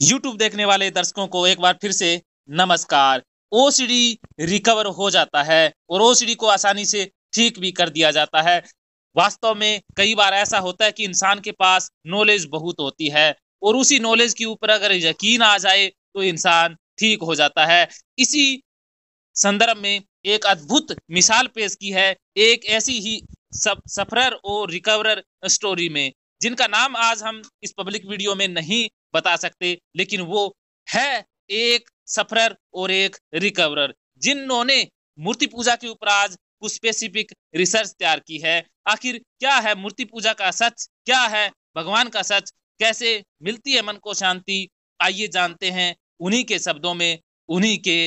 YouTube देखने वाले दर्शकों को एक बार फिर से नमस्कार। ओसीडी रिकवर हो जाता है और ओसीडी को आसानी से ठीक भी कर दिया जाता है। वास्तव में कई बार ऐसा होता है कि इंसान के पास नॉलेज बहुत होती है और उसी नॉलेज के ऊपर अगर यकीन आ जाए तो इंसान ठीक हो जाता है। इसी संदर्भ में एक अद्भुत मिसाल पेश की है एक ऐसी ही सफरर और रिकवरर स्टोरी में, जिनका नाम आज हम इस पब्लिक वीडियो में नहीं बता सकते, लेकिन वो है एक सफरर और एक रिकवरर जिन्होंने मूर्ति पूजा के ऊपर आज कुछ स्पेसिफिक रिसर्च तैयार की है। आखिर क्या है मूर्ति पूजा का सच, क्या है भगवान का सच, कैसे मिलती है मन को शांति, आइए जानते हैं उन्हीं के शब्दों में, उन्हीं के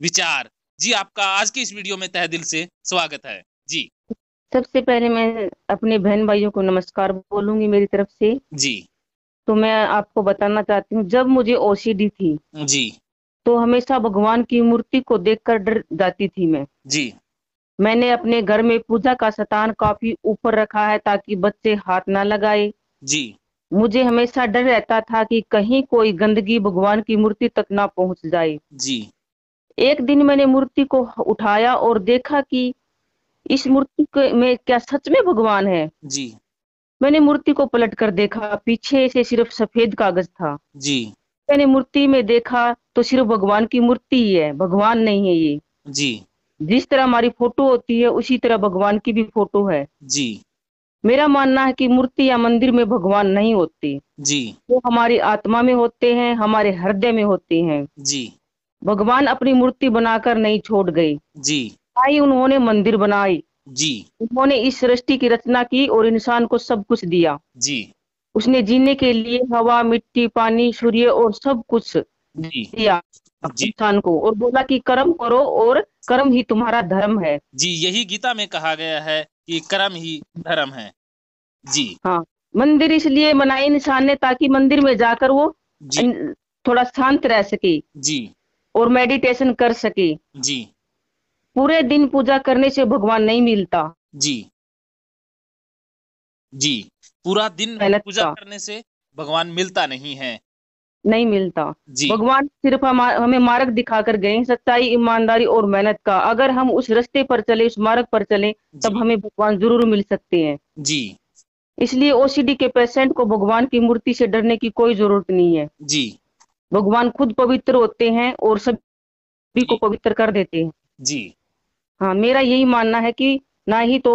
विचार। जी, आपका आज की इस वीडियो में तहे दिल से स्वागत है। जी। सबसे पहले मैं अपने बहन भाइयों को नमस्कार बोलूंगी मेरी तरफ से। जी। तो मैं आपको बताना चाहती हूँ, जब मुझे ओसीडी थी जी। तो हमेशा भगवान की मूर्ति को देखकर डर जाती थी मैं। जी। मैंने अपने घर में पूजा का स्थान काफी ऊपर रखा है ताकि बच्चे हाथ ना लगाए। जी। मुझे हमेशा डर रहता था कि कहीं कोई गंदगी भगवान की मूर्ति तक ना पहुंच जाए। जी। एक दिन मैंने मूर्ति को उठाया और देखा कि इस मूर्ति में क्या सच में भगवान है। जी। मैंने मूर्ति को पलट कर देखा, पीछे से सिर्फ सफेद कागज था। जी। मैंने मूर्ति में देखा तो सिर्फ भगवान की मूर्ति ही है, भगवान नहीं है ये। जी। जिस तरह हमारी फोटो होती है उसी तरह भगवान की भी फोटो है। जी। मेरा मानना है कि मूर्ति या मंदिर में भगवान नहीं होते, जी। वो हमारी आत्मा में होते हैं, हमारे हृदय में होते हैं। जी। भगवान अपनी मूर्ति बनाकर नहीं छोड़ गए, जी। ना ही उन्होंने मंदिर बनाए। जी। उन्होंने इस सृष्टि की रचना की और इंसान को सब कुछ दिया। जी। उसने जीने के लिए हवा, मिट्टी, पानी, सूर्य और सब कुछ जी। दिया जी। इंसान को और बोला कि कर्म करो और कर्म ही तुम्हारा धर्म है। जी, यही गीता में कहा गया है कि कर्म ही धर्म है। जी। हाँ, मंदिर इसलिए बनाए इंसान ने ताकि मंदिर में जाकर वो जी। थोड़ा शांत रह सके जी। और मेडिटेशन कर सके। जी। पूरे दिन पूजा करने से भगवान नहीं मिलता, जी। जी, पूरा दिन मेहनत पूजा का करने से भगवान मिलता नहीं है। नहीं मिलता। जी। भगवान सिर्फ हमें मार्ग दिखाकर गए, सच्चाई, ईमानदारी और मेहनत का। अगर हम उस रास्ते पर चले, उस मार्ग पर चले, तब जी। हमें भगवान जरूर मिल सकते हैं। जी। इसलिए ओसीडी के पेशेंट को भगवान की मूर्ति से डरने की कोई जरूरत नहीं है। जी। भगवान खुद पवित्र होते हैं और सभी को जी। पवित्र कर देते हैं। जी। हाँ, मेरा यही मानना है कि ना ही तो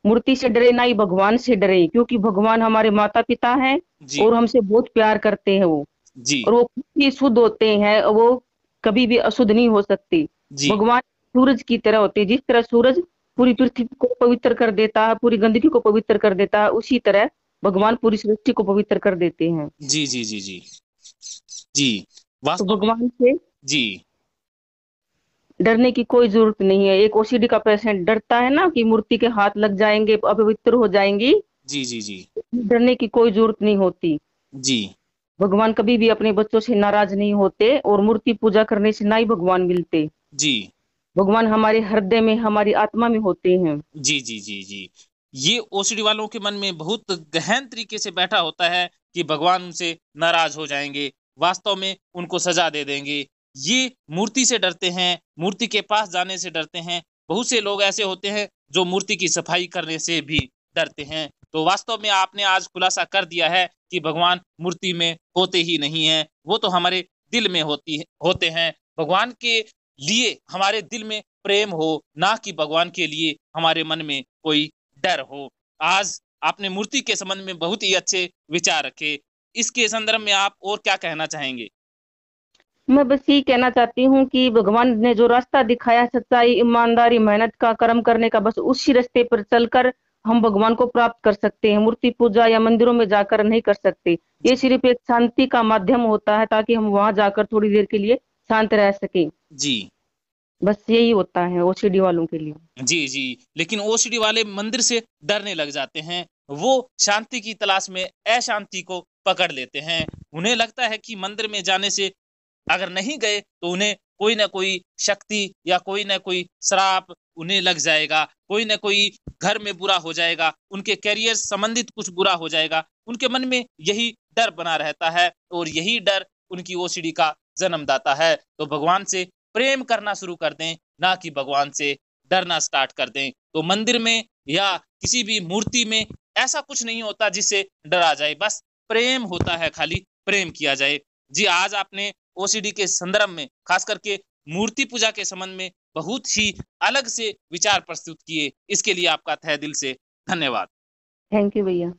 मूर्ति से डरे, ना ही भगवान से डरे, क्योंकि भगवान हमारे माता पिता हैं जी। और हमसे बहुत प्यार करते हैं वो। जी। और वो खुद ही शुद्ध होते हैं, वो कभी भी अशुद्ध नहीं हो सकते। जी। भगवान सूरज की तरह होते हैं। जिस तरह सूरज पूरी पृथ्वी को पवित्र कर देता है, पूरी गंदगी को पवित्र कर देता है, उसी तरह भगवान पूरी सृष्टि को पवित्र कर देते हैं। जी। जी। जी। जी। जी, तो वास्तव में। भगवान से जी। डरने की कोई जरूरत नहीं है। एक ओसीडी का पेशेंट डरता है ना कि मूर्ति के हाथ लग जाएंगे, अपवित्र हो जाएंगी। जी। जी। जी। डरने की कोई जरूरत नहीं होती। जी। भगवान कभी भी अपने बच्चों से नाराज नहीं होते और मूर्ति पूजा करने से ना ही भगवान मिलते। जी। भगवान हमारे हृदय में, हमारी आत्मा में होते हैं। जी। जी। जी। जी, ये ओसीडी वालों के मन में बहुत गहन तरीके से बैठा होता है कि भगवान उनसे नाराज हो जाएंगे, वास्तव में उनको सजा दे देंगे। ये मूर्ति से डरते हैं, मूर्ति के पास जाने से डरते हैं। बहुत से लोग ऐसे होते हैं जो मूर्ति की सफाई करने से भी डरते हैं। तो वास्तव में आपने आज खुलासा कर दिया है कि भगवान मूर्ति में होते ही नहीं है, वो तो हमारे दिल में होते हैं। भगवान के लिए हमारे दिल में प्रेम हो, ना कि भगवान के लिए हमारे मन में कोई डर हो। आज आपने मूर्ति के संबंध में बहुत ही अच्छे विचार रखे। इसके संदर्भ में आप और क्या कहना चाहेंगे? मैं बस यही कहना चाहती हूँ कि भगवान ने जो रास्ता दिखाया, सच्चाई, ईमानदारी, मेहनत का, कर्म करने का, बस उसी रास्ते पर चलकर हम भगवान को प्राप्त कर सकते हैं। मूर्ति पूजा या मंदिरों में जाकर नहीं कर सकते। ये जी। सिर्फ एक शांति का माध्यम होता है ताकि हम वहां जाकर थोड़ी देर के लिए शांत रह सके। जी। बस यही होता है ओसीडी वालों के लिए। जी। जी, लेकिन ओसीडी वाले मंदिर से डरने लग जाते हैं। वो शांति की तलाश में अशांति को पकड़ लेते हैं। उन्हें लगता है कि मंदिर में जाने से अगर नहीं गए तो उन्हें कोई ना कोई शक्ति या कोई ना कोई श्राप उन्हें लग जाएगा, कोई ना कोई घर में बुरा हो जाएगा, उनके करियर संबंधित कुछ बुरा हो जाएगा। उनके मन में यही डर बना रहता है और यही डर उनकी ओसीडी का जन्मदाता है। तो भगवान से प्रेम करना शुरू कर दें, ना कि भगवान से डरना स्टार्ट कर दें। तो मंदिर में या किसी भी मूर्ति में ऐसा कुछ नहीं होता जिससे डरा जाए, बस प्रेम होता है, खाली प्रेम किया जाए। जी, आज आपने ओसीडी के संदर्भ में खास करके मूर्ति पूजा के संबंध में बहुत ही अलग से विचार प्रस्तुत किए, इसके लिए आपका तहे दिल से धन्यवाद। थैंक यू भैया।